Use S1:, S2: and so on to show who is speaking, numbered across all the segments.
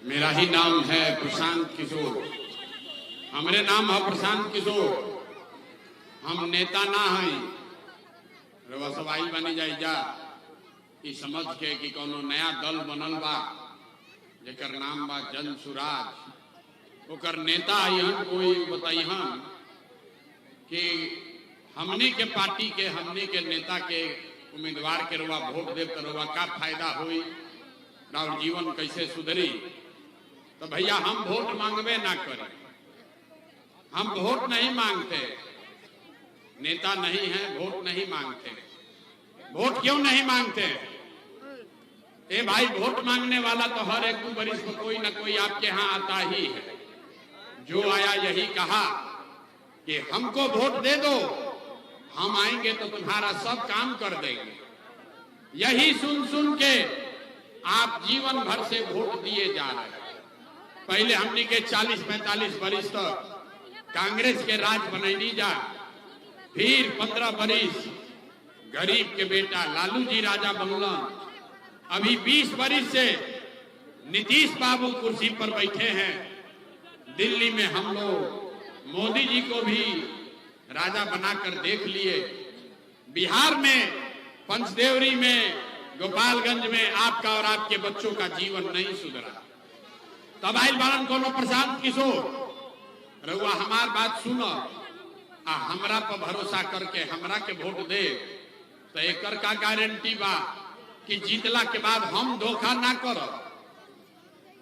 S1: मेरा ही नाम है प्रशांत किशोर। हमरे नाम है प्रशांत किशोर। हम नेता ना हैं। रवा सवाई बनी जाई जा ई समझ के कि कोनो नया दल बनल बा जेकर नाम बा जन सुराज। ओकर नेता आइहन कोई बताइहन कि हमनी के पार्टी के हमनी के नेता के उम्मीदवार के रवा वोट देव तो रवा का फायदा हुई, राव जीवन कैसे सुधरी। तो भैया हम वोट मांगबे ना करें। हम वोट नहीं मांगते, नेता नहीं है, वोट नहीं मांगते। वोट क्यों नहीं मांगते? ए भाई, वोट मांगने वाला तो हर एक 2 बरिस को कोई ना कोई आपके यहाँ आता ही है। जो आया यही कहा कि हमको वोट दे दो, हम आएंगे तो तुम्हारा सब काम कर देंगे। यही सुन सुन के आप जीवन भर से वोट दिए जा रहे हैं। पहले हमने के 40-45 बरिस तक कांग्रेस के राज बनैनी जा, फिर 15 बरिस गरीब के बेटा लालू जी राजा बनलन। अभी 20 बरिस से नीतीश बाबू कुर्सी पर बैठे हैं। दिल्ली में हम लोग मोदी जी को भी राजा बनाकर देख लिए। बिहार में पंचदेवरी में, गोपालगंज में आपका और आपके बच्चों का जीवन नहीं सुधरा। तब आइल बारन कोनो प्रशांत किशोर, रउआ हमार बात सुनो आ हमरा पर भरोसा करके हमरा के वोट दे तो एकर का गारंटी बा कि जीतला के बाद हम धोखा ना करो।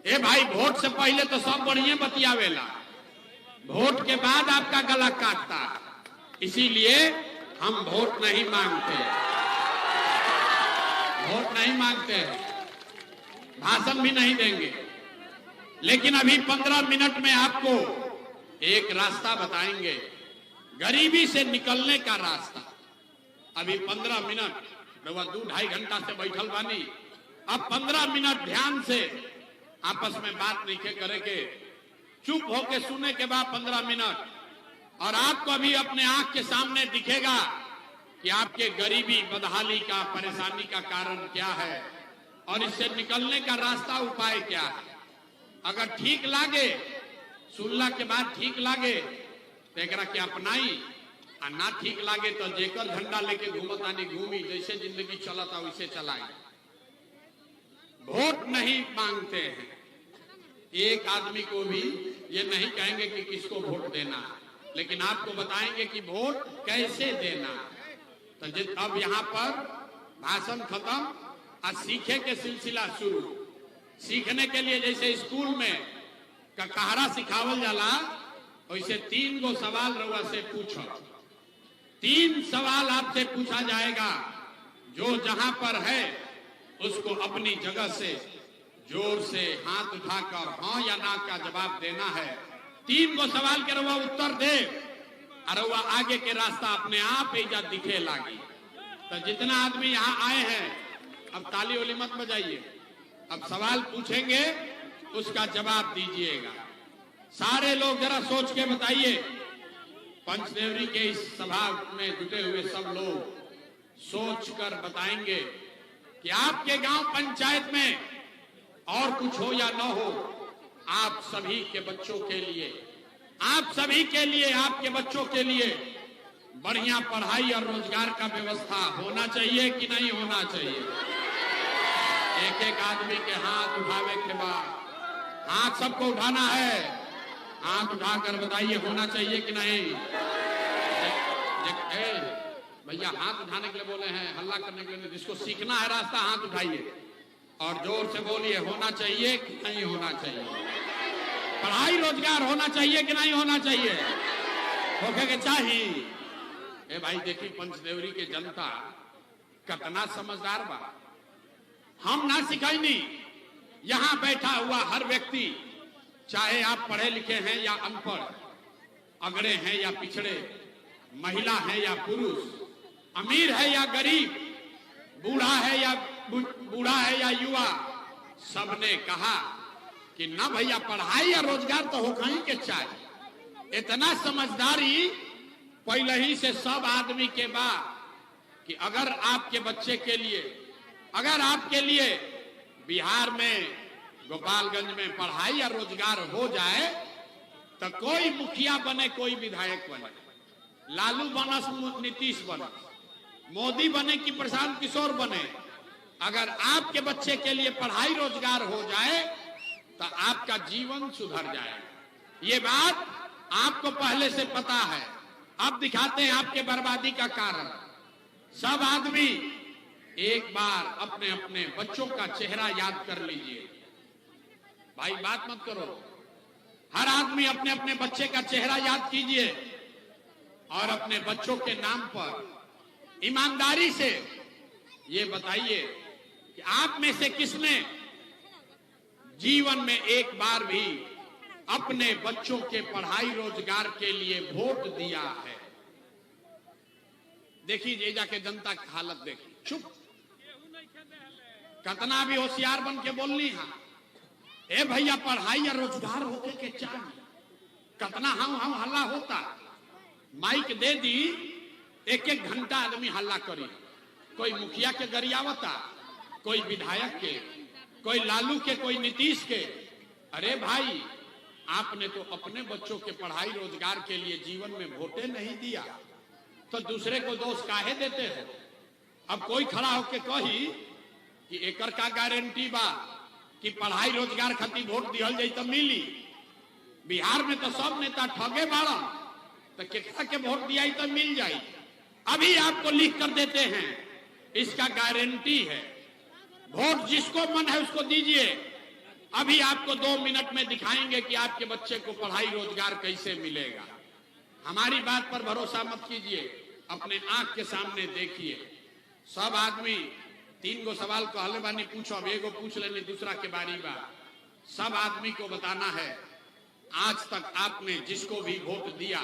S1: ए भाई, वोट से पहले तो सब बढ़िया बतियावेला, वोट के बाद आपका गला काटता। इसीलिए हम वोट नहीं मांगते, वोट नहीं मांगते, भाषण भी नहीं देंगे। लेकिन अभी 15 मिनट में आपको एक रास्ता बताएंगे, गरीबी से निकलने का रास्ता। अभी 15 मिनट, 2-2.5 घंटा से बैठल बानी। अब 15 मिनट ध्यान से आपस में बात नहीं करे के, चुप होके सुने के बाद 15 मिनट, और आपको अभी अपने आंख के सामने दिखेगा कि आपके गरीबी, बदहाली का, परेशानी का कारण क्या है और इससे निकलने का रास्ता, उपाय क्या है। अगर ठीक लागे, सुनला के बाद ठीक लागे तो एकरा के अपनाई, आ ना ठीक लागे तो जेकर झंडा लेके घूमतानी घूमी, जैसे जिंदगी चलता वैसे चलाई। वोट नहीं मांगते हैं। एक आदमी को भी ये नहीं कहेंगे कि किसको वोट देना, लेकिन आपको बताएंगे कि वोट कैसे देना। तो अब यहाँ पर भाषण खत्म और सीखे के सिलसिला शुरू। सीखने के लिए जैसे स्कूल में कहारा सिखावल जाला, वैसे 3 गो सवाल रउआ से पूछो। 3 सवाल आपसे पूछा जाएगा। जो जहां पर है उसको अपनी जगह से जोर से हाथ उठाकर हाँ या ना का जवाब देना है। 3 गो सवाल के रउआ उत्तर दे और रउआ आगे के रास्ता अपने आप इजा दिखे लागी। तो जितना आदमी यहाँ आए हैं, अब ताली वाली मत बजाइए। अब सवाल पूछेंगे, उसका जवाब दीजिएगा। सारे लोग जरा सोच के बताइए। पंचदेवरी के इस सभा में जुटे हुए सब लोग सोच कर बताएंगे कि आपके गांव पंचायत में और कुछ हो या न हो, आप सभी के बच्चों के लिए, आप सभी के लिए, आपके बच्चों के लिए बढ़िया पढ़ाई और रोजगार का व्यवस्था होना चाहिए कि नहीं होना चाहिए। एक एक आदमी के हाथ उठावे के बाद, हाथ सबको उठाना है, हाथ उठाकर बताइए होना चाहिए कि नहीं। भैया हाथ उठाने के लिए बोले हैं, हल्ला करने के लिए। जिसको सीखना है रास्ता, हाथ उठाइए और जोर से बोलिए होना चाहिए कि नहीं होना चाहिए। पढ़ाई रोजगार होना चाहिए कि नहीं होना चाहिए। होके के चाहिए। ए भाई, देखिए पंचदेवरी के जनता कितना समझदार बा। हम ना सिखाईनी, यहाँ बैठा हुआ हर व्यक्ति, चाहे आप पढ़े लिखे हैं या अनपढ़, अगड़े हैं या पिछड़े, महिला है या पुरुष, अमीर है या गरीब, बूढ़ा है या युवा, सबने कहा कि ना भैया पढ़ाई या रोजगार तो होगा ही के चाहिए। इतना समझदारी पहले ही से सब आदमी के बाद कि अगर आपके बच्चे के लिए, अगर आपके लिए बिहार में गोपालगंज में पढ़ाई और रोजगार हो जाए तो कोई मुखिया बने, कोई विधायक बने, लालू बनस, नीतीश बनस, मोदी बने कि प्रशांत किशोर बने, अगर आपके बच्चे के लिए पढ़ाई रोजगार हो जाए तो आपका जीवन सुधर जाएगा। ये बात आपको पहले से पता है। अब दिखाते हैं आपके बर्बादी का कारण। सब आदमी एक बार अपने अपने बच्चों का चेहरा याद कर लीजिए। भाई बात मत करो, हर आदमी अपने अपने बच्चे का चेहरा याद कीजिए और अपने बच्चों के नाम पर ईमानदारी से ये बताइए कि आप में से किसने जीवन में एक बार भी अपने बच्चों के पढ़ाई रोजगार के लिए वोट दिया है? देखिए जाके जनता की हालत देखिए, चुप, कितना भी होशियार बन के बोलनी है, ए भैया पढ़ाई या रोजगार होके के चाहिए, कितना हम हल्ला होता, माइक दे दी, एक एक घंटा आदमी हल्ला करी, कोई मुखिया के गरियावता, कोई विधायक के, कोई लालू के, कोई नीतीश के। अरे भाई आपने तो अपने बच्चों के पढ़ाई रोजगार के लिए जीवन में वोटे नहीं दिया, तो दूसरे को दोष काहे देते हो? अब कोई खड़ा होके कही कि एकर का गारंटी बा कि पढ़ाई रोजगार खातिर वोट दिहल जाई तो मिली। बिहार में तो सब नेता ठगे बाड़ा, तो केकरा के वोट दिया तो मिल जाई। अभी आपको लिख कर देते हैं, इसका गारंटी है, वोट जिसको मन है उसको दीजिए। अभी आपको 2 मिनट में दिखाएंगे कि आपके बच्चे को पढ़ाई रोजगार कैसे मिलेगा। हमारी बात पर भरोसा मत कीजिए, अपने आंख के सामने देखिए। सब आदमी 3 गो सवाल कहले बानी, पूछो, अब एगो पूछ लेने, दूसरा के बारी बा। सब आदमी को बताना है आज तक आपने जिसको भी वोट दिया,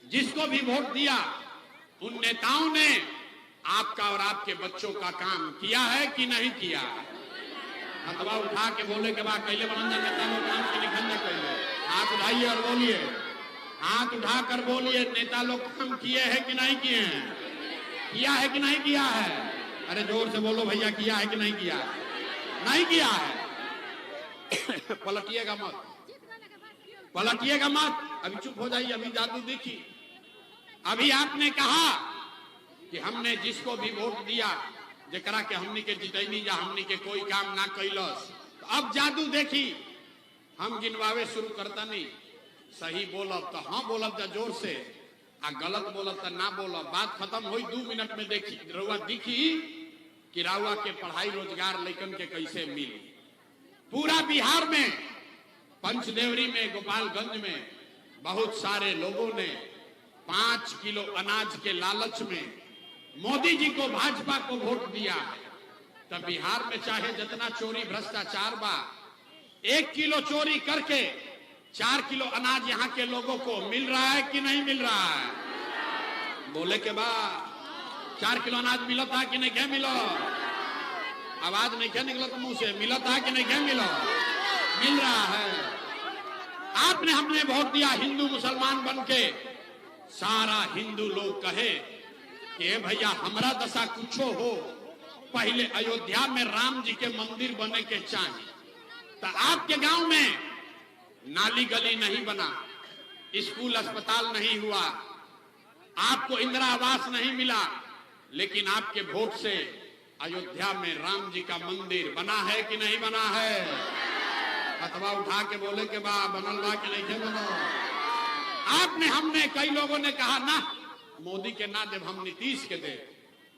S1: जिसको भी वोट दिया, उन नेताओं ने आपका और आपके बच्चों का काम किया है कि नहीं किया? हथवा उठा के बोले के बाद कैले बनंजन नेता लोग काम के लिखन न कैले, हाथ उठाइए और बोलिए, हाथ उठाकर बोलिए, नेता लोग काम किए हैं कि नहीं किए हैं? किया है कि नहीं किया है? अरे जोर से बोलो भैया, किया है कि नहीं किया? नहीं किया है। पलटिएगा मत, पलटिएगा मत, अभी चुप हो जाइए, अभी जादू देखी। अभी आपने कहा कि हमने जिसको भी वोट दिया, जकरा के हमनी के जितैनी जा, हमनी के कोई काम ना कैलस। तो अब जादू देखी, हम गिनवावे शुरू करता नहीं, सही बोलब तो हाँ बोलब जा जोर से, आ गलत बोलब तो ना बोलब। बात खत्म हुई, 2 मिनट में देखी रउआ दिखी कि रउआ के पढ़ाई रोजगार लेकिन के कैसे मिली। पूरा बिहार में, पंचदेवरी में, गोपालगंज में बहुत सारे लोगों ने 5 किलो अनाज के लालच में मोदी जी को, भाजपा को वोट दिया है। तब बिहार में चाहे जितना चोरी भ्रष्टाचार बा, 1 किलो चोरी करके 4 किलो अनाज यहाँ के लोगों को मिल रहा है कि नहीं मिल रहा है? बोले के बाद 4 किलो अनाज मिलता है कि नहीं क्या मिलो? आवाज नहीं क्या निकला तो मुंह से, मिलता है कि नहीं क्या मिलो? मिल रहा है। आपने हमने वोट दिया हिंदू मुसलमान बन के, सारा हिंदू लोग कहे कि भैया हमरा दशा कुछो हो, पहले अयोध्या में राम जी के मंदिर बने के चाहिए। तो आपके गांव में नाली गली नहीं बना, स्कूल अस्पताल नहीं हुआ, आपको इंदिरा आवास नहीं मिला, लेकिन आपके वोट से अयोध्या में राम जी का मंदिर बना है कि नहीं बना है? हथवा उठा के बोले के बा बनल बा कि नहीं बनो? आपने, हमने, कई लोगों ने कहा ना मोदी के ना दे, हम नीतीश के दे,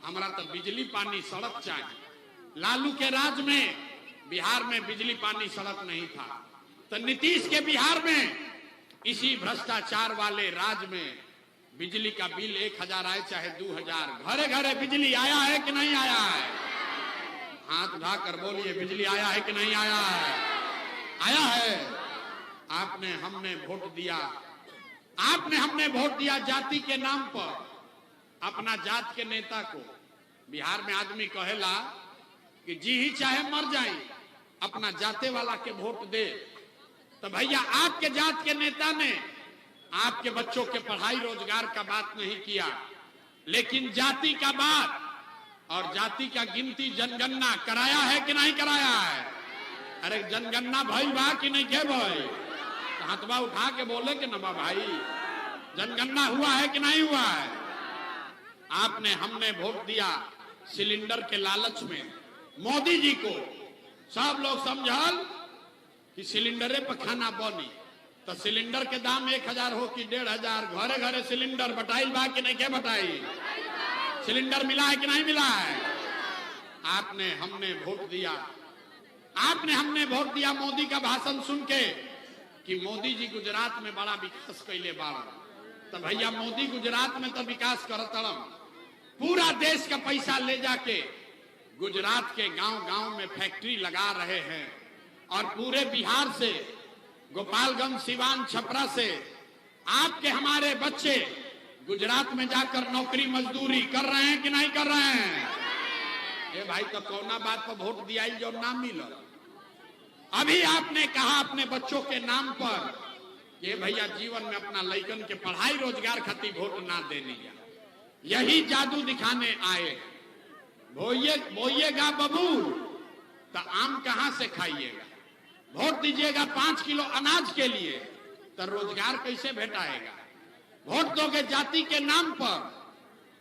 S1: हमारा तो बिजली पानी सड़क चाहिए। लालू के राज में बिहार में बिजली पानी सड़क नहीं था, तो नीतीश के बिहार में इसी भ्रष्टाचार वाले राज में बिजली का बिल 1000 आए चाहे 2000, घरे घरे बिजली आया है कि नहीं आया है? हाथ उठाकर बोलिए, बिजली आया है कि नहीं आया है? आया है। आपने, हमने वोट दिया, आपने, हमने वोट दिया जाति के नाम पर, अपना जात के नेता को। बिहार में आदमी कहेला कि जी ही चाहे मर जाए, अपना जाते वाला के वोट दे। तो भैया आपके जात के नेता ने आपके बच्चों के पढ़ाई रोजगार का बात नहीं किया, लेकिन जाति का बात और जाति का गिनती जनगणना कराया है कि नहीं कराया है? अरे जनगणना भाई बा कि नहीं के भाई? हाथवा उठा के बोले कि ना भाई जनगणना हुआ है कि नहीं हुआ है? आपने हमने वोट दिया सिलेंडर के लालच में मोदी जी को। सब लोग समझल कि सिलेंडरे पर खाना बनी तो सिलेंडर के दाम 1000 हो कि 1500, घरे घरे सिलेंडर बटाई बा कि नहीं के बटाई? सिलेंडर मिला है कि नहीं मिला है? आपने हमने वोट दिया, आपने हमने वोट दिया मोदी का भाषण सुन के कि मोदी जी गुजरात में बड़ा विकास कैले बाड़ा। तो भैया मोदी गुजरात में तो विकास करतड़म, पूरा देश का पैसा ले जाके गुजरात के गांव-गांव में फैक्ट्री लगा रहे हैं और पूरे बिहार से, गोपालगंज, सिवान, छपरा से आपके हमारे बच्चे गुजरात में जाकर नौकरी मजदूरी कर रहे हैं कि नहीं कर रहे हैं? ए भाई तो कौना बात पर वोट दिया जो नाम मिला? अभी आपने कहा अपने बच्चों के नाम पर ये भैया जीवन में अपना लइकन के पढ़ाई रोजगार खातिर वोट ना देने, यही जादू दिखाने आए। बोइएगा बबूल तो आम कहां से खाइएगा? वोट दीजिएगा 5 किलो अनाज के लिए तो रोजगार कैसे भेटाएगा? वोट दोगे जाति के नाम पर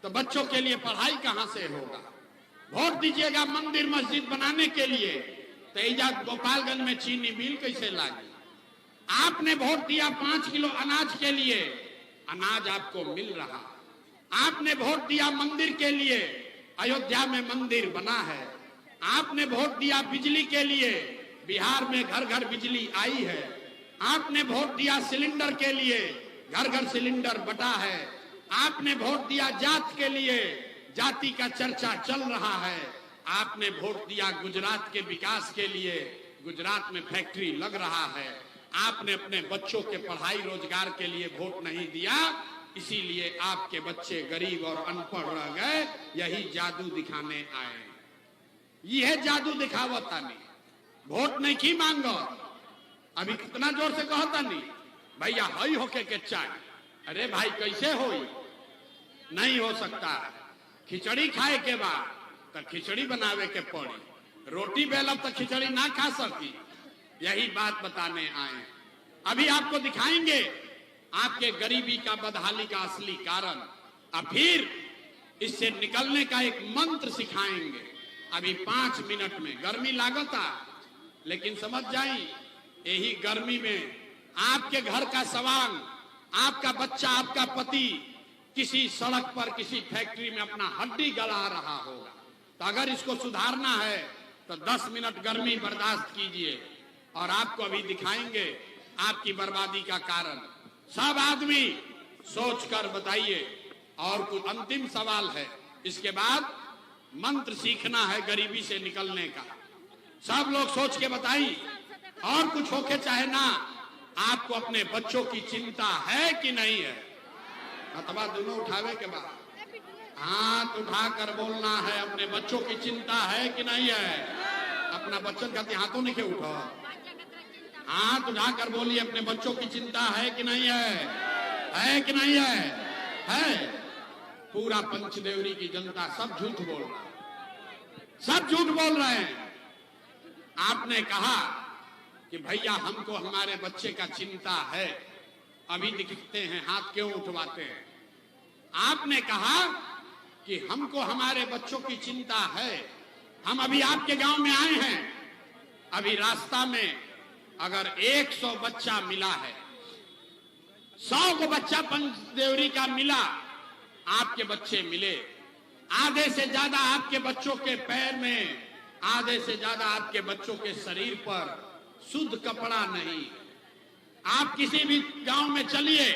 S1: तो बच्चों के लिए पढ़ाई कहां से होगा? वोट दीजिएगा मंदिर मस्जिद बनाने के लिए तो इजा गोपालगंज में चीनी मिल कैसे लागी? आपने वोट दिया 5 किलो अनाज के लिए, अनाज आपको मिल रहा। आपने वोट दिया मंदिर के लिए, अयोध्या में मंदिर बना है। आपने वोट दिया बिजली के लिए, बिहार में घर घर बिजली आई है। आपने वोट दिया सिलेंडर के लिए, घर घर सिलेंडर बटा है। आपने वोट दिया जात के लिए, जाति का चर्चा चल रहा है। आपने वोट दिया गुजरात के विकास के लिए, गुजरात में फैक्ट्री लग रहा है। आपने अपने बच्चों के पढ़ाई रोजगार के लिए वोट नहीं दिया, इसीलिए आपके बच्चे गरीब और अनपढ़ रह गए। यही जादू दिखाने आए। यह जादू दिखावता नहीं, वोट नहीं की मांगो। अभी कितना जोर से कहता नहीं भैया हई होके के चाय। अरे भाई कैसे होई? नहीं हो सकता। खिचड़ी खाए के बाद तो खिचड़ी बनावे के पड़ी, रोटी बेलब तो खिचड़ी ना खा सकी। यही बात बताने आए। अभी आपको दिखाएंगे आपके गरीबी का, बदहाली का असली कारण, और फिर इससे निकलने का एक मंत्र सिखाएंगे। अभी 5 मिनट में। गर्मी लागता लेकिन समझ जाई यही गर्मी में आपके घर का सवांग, आपका बच्चा, आपका पति किसी सड़क पर, किसी फैक्ट्री में अपना हड्डी गला रहा होगा। तो अगर इसको सुधारना है तो 10 मिनट गर्मी बर्दाश्त कीजिए और आपको अभी दिखाएंगे आपकी बर्बादी का कारण। सब आदमी सोच कर बताइए। और कुछ अंतिम सवाल है, इसके बाद मंत्र सीखना है गरीबी से निकलने का। सब लोग सोच के बताइए। और कुछ होके चाहे ना, आपको अपने बच्चों की चिंता है कि नहीं है? अथवा दोनों उठावे के बाद हाथ उठाकर बोलना है, अपने बच्चों की चिंता है कि नहीं है? अपना बच्चन का हाथों नहीं के उठो, हाथ उठाकर बोलिए अपने बच्चों की चिंता है कि नहीं है? है कि नहीं है? है। पूरा पंचदेवरी की जनता सब झूठ बोल रहा है, सब झूठ बोल रहे हैं। आपने कहा कि भैया हमको हमारे बच्चे का चिंता है, अभी दिखते हैं हाथ क्यों उठवाते हैं? आपने कहा कि हमको हमारे बच्चों की चिंता है, हम अभी आपके गांव में आए हैं। अभी रास्ता में अगर 100 बच्चा मिला है, 100 को बच्चा पंचदेवरी का मिला, आपके बच्चे मिले, आधे से ज्यादा आपके बच्चों के पैर में, आधे से ज्यादा आपके बच्चों के शरीर पर शुद्ध कपड़ा नहीं। आप किसी भी गांव में चलिए,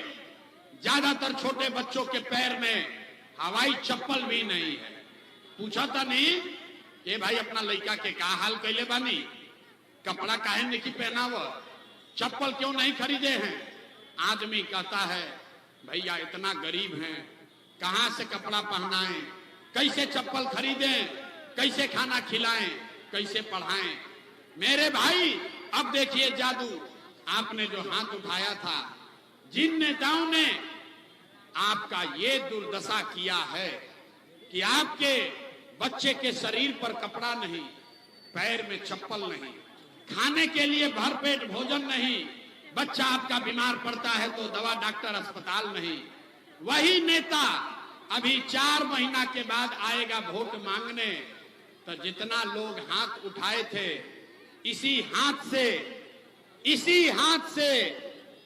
S1: ज्यादातर छोटे बच्चों के पैर में हवाई चप्पल भी नहीं है। पूछा था नहीं कि भाई अपना लड़का के का हाल कैले बानी, कपड़ा काहे नहीं पहनाव, चप्पल क्यों नहीं खरीदे हैं? आदमी कहता है भैया इतना गरीब हैं, कहां से कपड़ा पहनाएं, कैसे चप्पल खरीदें, कैसे खाना खिलाएं, कैसे पढ़ाएं? मेरे भाई अब देखिए जादू। आपने जो हाथ उठाया था, जिन नेताओं ने आपका ये दुर्दशा किया है कि आपके बच्चे के शरीर पर कपड़ा नहीं, पैर में चप्पल नहीं, खाने के लिए भरपेट भोजन नहीं, बच्चा आपका बीमार पड़ता है तो दवा डॉक्टर अस्पताल नहीं। वही नेता अभी 4 महीना के बाद आएगा वोट मांगने, तो जितना लोग हाथ उठाए थे इसी हाथ से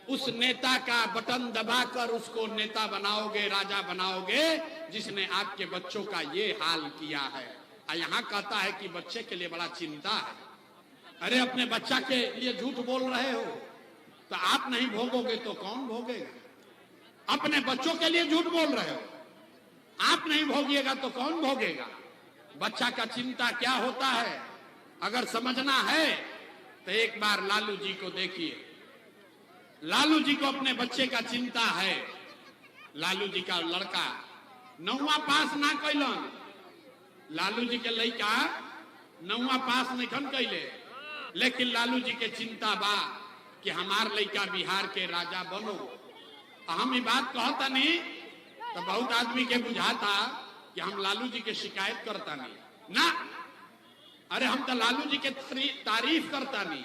S1: उस नेता का बटन दबाकर उसको नेता बनाओगे, राजा बनाओगे, जिसने आपके बच्चों का ये हाल किया है। यहाँ कहता है कि बच्चे के लिए बड़ा चिंता है। अरे अपने बच्चा के लिए झूठ बोल रहे हो तो आप नहीं भोगोगे तो कौन भोगेगा? अपने बच्चों के लिए झूठ बोल रहे हो, आप नहीं भोगिएगा तो कौन भोगेगा? बच्चा का चिंता क्या होता है अगर समझना है तो एक बार लालू जी को देखिए। लालू जी को अपने बच्चे का चिंता है। लालू जी का लड़का 9वां पास ना कैलन, लालू जी के लड़का 9वां पास नहीं कैले, लेकिन लालू जी के चिंता बा कि हमार लड़का बिहार के राजा बनो। हम ये बात कहता नहीं तो बहुत आदमी के बुझाता कि हम लालू जी के शिकायत करता नहीं ना। अरे हम तो लालू जी के तारीफ करता नहीं।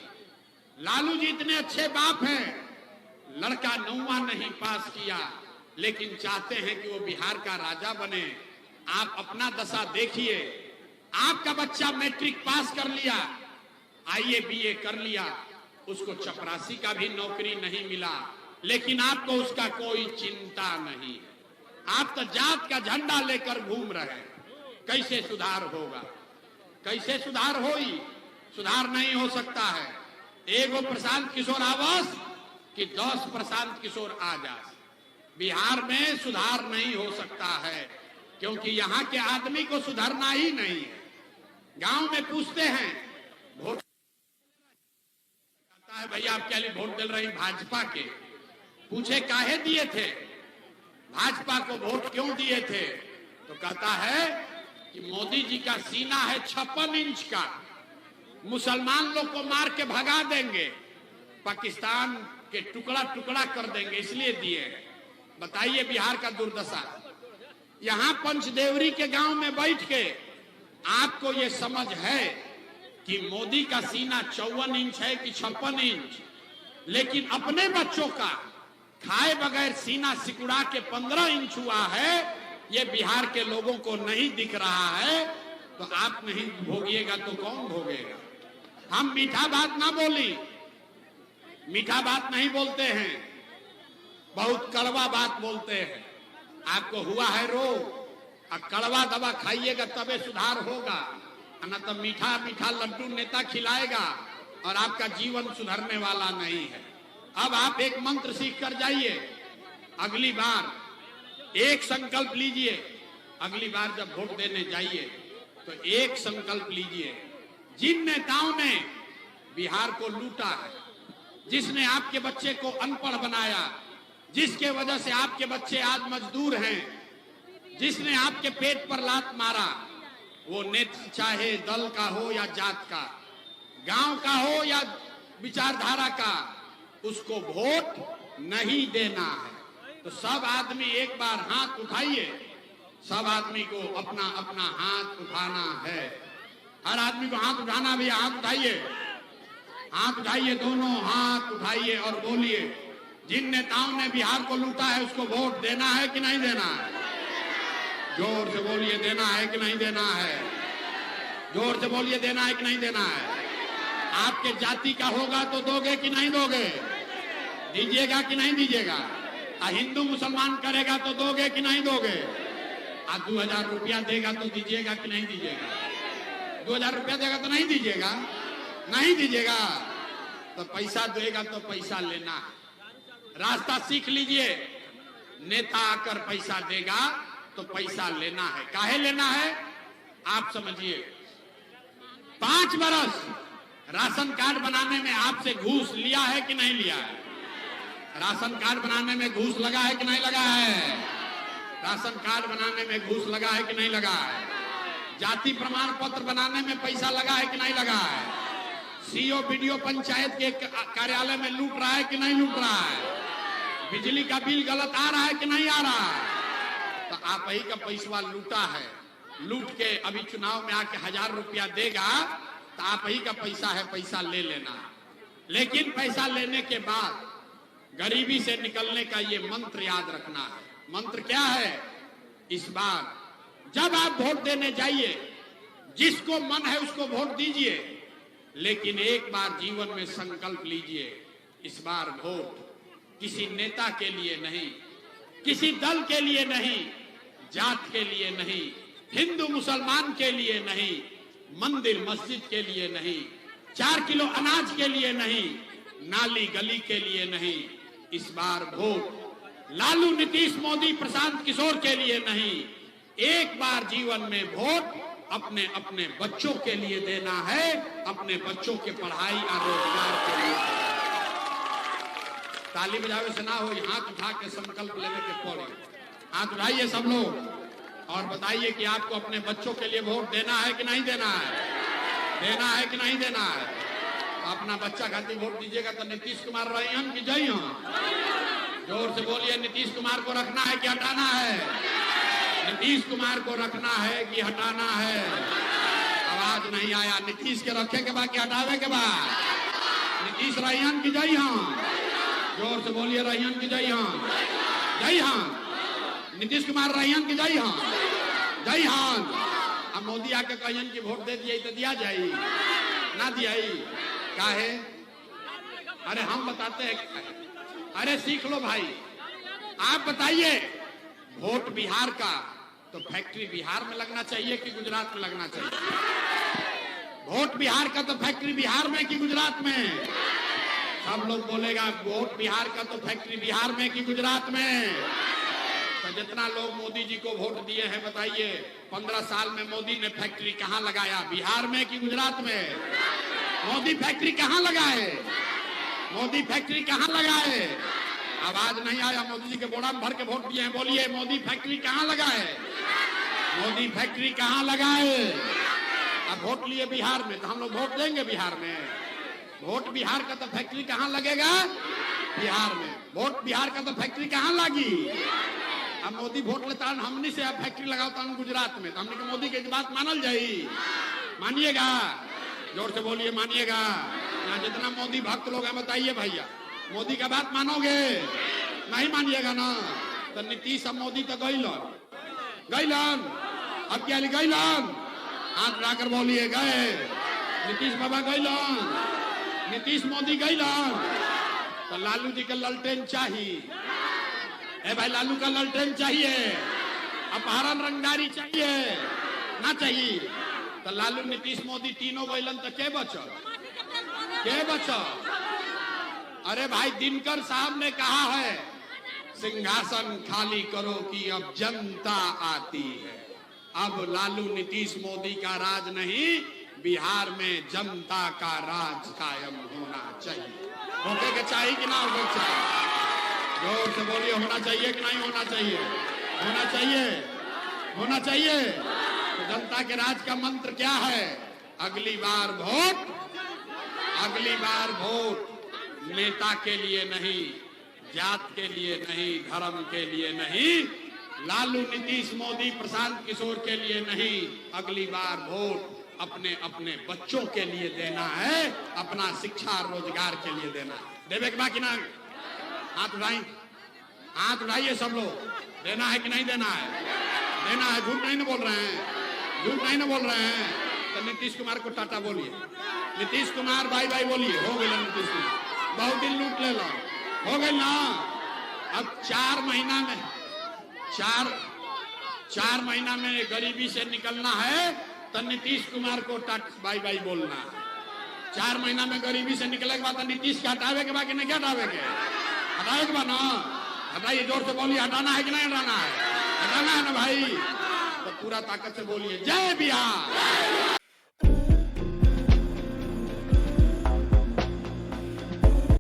S1: लालू जी इतने अच्छे बाप हैं, लड़का 9वां नहीं पास किया लेकिन चाहते हैं कि वो बिहार का राजा बने। आप अपना दशा देखिए, आपका बच्चा मैट्रिक पास कर लिया, आईए बीए कर लिया, उसको चपरासी का भी नौकरी नहीं मिला, लेकिन आपको उसका कोई चिंता नहीं है। आप तो जात का झंडा लेकर घूम रहे हैं। कैसे सुधार होगा? कैसे सुधार होई? सुधार नहीं हो सकता है। एगो प्रशांत किशोर आवास कि 10 प्रशांत किशोर आ जा। बिहार में सुधार नहीं हो सकता है क्योंकि यहाँ के आदमी को सुधरना ही नहीं है। गांव में पूछते हैं वोट कहता है भैया आप क्या लिए वोट दे रही भाजपा के? पूछे काहे दिए थे, भाजपा को वोट क्यों दिए थे? तो कहता है कि मोदी जी का सीना है 56 इंच का, मुसलमान लोग को मार के भगा देंगे, पाकिस्तान के टुकड़ा टुकड़ा कर देंगे, इसलिए दिए। बताइए बिहार का दुर्दशा। यहाँ पंचदेवरी के गांव में बैठ के आपको ये समझ है कि मोदी का सीना 54 इंच है कि 56 इंच, लेकिन अपने बच्चों का खाए बगैर सीना सिकुड़ा के 15 इंच हुआ है, ये बिहार के लोगों को नहीं दिख रहा है। तो आप नहीं भोगिएगा तो कौन भोगेगा? हम मीठा बात ना बोली, मीठा बात नहीं बोलते हैं, बहुत कड़वा बात बोलते हैं। आपको हुआ है रोग, अब कड़वा दवा खाइएगा तबे सुधार होगा, ना तो मीठा मीठा लड्डू नेता खिलाएगा और आपका जीवन सुधरने वाला नहीं है। अब आप एक मंत्र सीख कर जाइए, अगली बार एक संकल्प लीजिए, अगली बार जब वोट देने जाइए तो एक संकल्प लीजिए। जिन नेताओं ने बिहार को लूटा है, जिसने आपके बच्चे को अनपढ़ बनाया, जिसके वजह से आपके बच्चे आज मजदूर हैं, जिसने आपके पेट पर लात मारा, वो नेता चाहे दल का हो या जात का, गांव का हो या विचारधारा का, उसको वोट नहीं देना है। तो सब आदमी एक बार हाथ उठाइए, सब आदमी को अपना अपना हाथ उठाना है। हर आदमी को हाथ उठाना भी, हाथ उठाइए, हाथ उठाइए, दोनों हाथ उठाइए और बोलिए जिन नेताओं ने बिहार को लूटा है उसको वोट देना है कि नहीं देना है? जोर से बोलिए, देना है कि नहीं देना है? जोर से बोलिए, देना है कि नहीं देना है? आपके जाति का होगा तो दोगे कि नहीं दोगे? दीजिएगा कि नहीं दीजिएगा? हिंदू मुसलमान करेगा तो दोगे कि नहीं दोगे? 2000 रुपया देगा तो दीजिएगा कि नहीं दीजिएगा? 2000 रुपया देगा तो नहीं दीजिएगा? नहीं दीजिएगा तो पैसा देगा तो पैसा लेना है। रास्ता सीख लीजिए, नेता आकर पैसा देगा तो पैसा लेना है। काहे लेना है आप समझिए। 5 बरस राशन कार्ड बनाने में आपसे घूस लिया है कि नहीं लिया है? राशन कार्ड बनाने में घूस लगा है कि नहीं लगा है? राशन कार्ड बनाने में घूस लगा है कि नहीं लगा है? जाति प्रमाण पत्र बनाने में पैसा लगा है कि नहीं लगा है? सीओ बीडीओ पंचायत के कार्यालय में लूट रहा है कि नहीं लूट रहा है? बिजली का बिल गलत आ रहा है कि नहीं आ रहा है? तो आप ही का पैसा लूटा है। लूट के अभी चुनाव में आके 1000 रुपया देगा तो आप ही का पैसा है, पैसा ले लेना। लेकिन पैसा लेने के बाद गरीबी से निकलने का ये मंत्र याद रखना है। मंत्र क्या है? इस बार जब आप वोट देने जाइए, जिसको मन है उसको वोट दीजिए, लेकिन एक बार जीवन में संकल्प लीजिए, इस बार वोट किसी नेता के लिए नहीं, किसी दल के लिए नहीं, जात के लिए नहीं, हिंदू मुसलमान के लिए नहीं, मंदिर मस्जिद के लिए नहीं, 4 किलो अनाज के लिए नहीं, नाली गली के लिए नहीं। इस बार वोट लालू, नीतीश, मोदी, प्रशांत किशोर के लिए नहीं, एक बार जीवन में वोट अपने अपने बच्चों के लिए देना है, अपने बच्चों के पढ़ाई और रोजगार के लिए। ताली बजावे से ना हो, हाथ उठा के संकल्प लेने के पड़े। हाथ उठाइए सब लोग और बताइए कि आपको अपने बच्चों के लिए वोट देना है कि नहीं देना है? देना है कि नहीं देना है? अपना बच्चा खातिर वोट दीजिएगा तो नीतीश कुमार रही हम कि जय हम? जोर से बोलिए, नीतीश कुमार को रखना है कि हटाना है? नीतीश कुमार को रखना है कि हटाना है? आवाज नहीं आया। नीतीश के रखे के बाद कि हटावे के बाद? नीतीश रहीन की जय हम? जोर से बोलिए, रहीन की जय हम? जय हम। नीतीश कुमार रहीन की जय हम? जय हम। अब मोदी आके कहियन की वोट दे दिए तो दिया जाये ना दियाई? काहे? अरे हम बताते हैं। अरे सीख लो भाई। आप बताइए, वोट बिहार का तो फैक्ट्री बिहार में लगना चाहिए कि गुजरात में लगना चाहिए? वोट बिहार का तो फैक्ट्री बिहार में कि गुजरात में? सब लोग बोलेगा वोट बिहार का तो फैक्ट्री बिहार में कि गुजरात में? तो जितना लोग मोदी जी को वोट दिए हैं बताइए, 15 साल में मोदी ने फैक्ट्री कहां लगाया? बिहार में कि गुजरात में? मोदी फैक्ट्री कहां लगाए? मोदी फैक्ट्री कहां लगाए? आवाज नहीं आया। मोदी जी के बोड़ा में भर के वोट दिए हैं, बोलिए मोदी फैक्ट्री कहां लगाए? मोदी फैक्ट्री कहां लगाए? अब वोट लिए बिहार में तो हम लोग वोट देंगे बिहार में। वोट बिहार का तो फैक्ट्री कहां लगेगा? बिहार में। वोट बिहार का तो फैक्ट्री कहां लगी? अब मोदी वोट लेता है, हमने से अब फैक्ट्री लगाता हूं गुजरात में, तो हमने के मोदी की बात मानल जाई? मानिएगा? जोर से बोलिए, मानिएगा? यहाँ जितना मोदी भक्त लोग हैं बताइए भैया, मोदी का बात मानोगे? नहीं मानिएगा ना? तो नीतीश और मोदी तो गईलन, अब क्या गईलन? हाथ उठाकर बोलिए, गए। नीतीश बाबा गईलन, नीतीश मोदी गईलन। तो लालू जी का ललटेन चाहिए। ए भाई, लालू का ललटेन चाहिए, अपहरण रंगदारी चाहिए ना चाहिए? तो लालू, नीतीश, मोदी तीनों गईलन तो के बचल? के बचल? अरे भाई, दिनकर साहब ने कहा है सिंहासन खाली करो कि अब जनता आती है। अब लालू, नीतीश, मोदी का राज नहीं, बिहार में जनता का राज कायम होना चाहिए। होके के चाहिए कि ना होके चाहिए? जोर से बोलिए, होना चाहिए कि नहीं होना चाहिए? होना चाहिए, होना चाहिए। तो जनता के राज का मंत्र क्या है? अगली बार वोट, अगली बार वोट नेता के लिए नहीं, जात के लिए नहीं, धर्म के लिए नहीं, लालू, नीतीश, मोदी, प्रशांत किशोर के लिए नहीं, अगली बार वोट अपने अपने बच्चों के लिए देना है, अपना शिक्षा और रोजगार के लिए देना है। देवे के बाकी ना? हाथ उठाइए, हाथ उठाइए सब लोग। देना है कि नहीं देना है? देना है। झूठ नहीं ना बोल रहे हैं? झूठ नहीं ना बोल रहे हैं? तो नीतीश कुमार को टाटा बोलिए, नीतीश कुमार बाय बाय बोलिए। हो गया नीतीश कुमार, बहुत दिन लूट ले लो, हो गई ना? अब 4 महीना में, 4 महीना में गरीबी से निकलना है तो नीतीश कुमार को बाय बाय बोलना है। 4 महीना में गरीबी से निकले के बाद नीतीश के हटावे के बाद नहीं हटावे के? हटावे के बाद ना? हटाइए, जोर से बोलिए, हटाना है कि नहीं हटाना है? हटाना है ना भाई? तो पूरा ताकत से बोलिए, जय बिहार।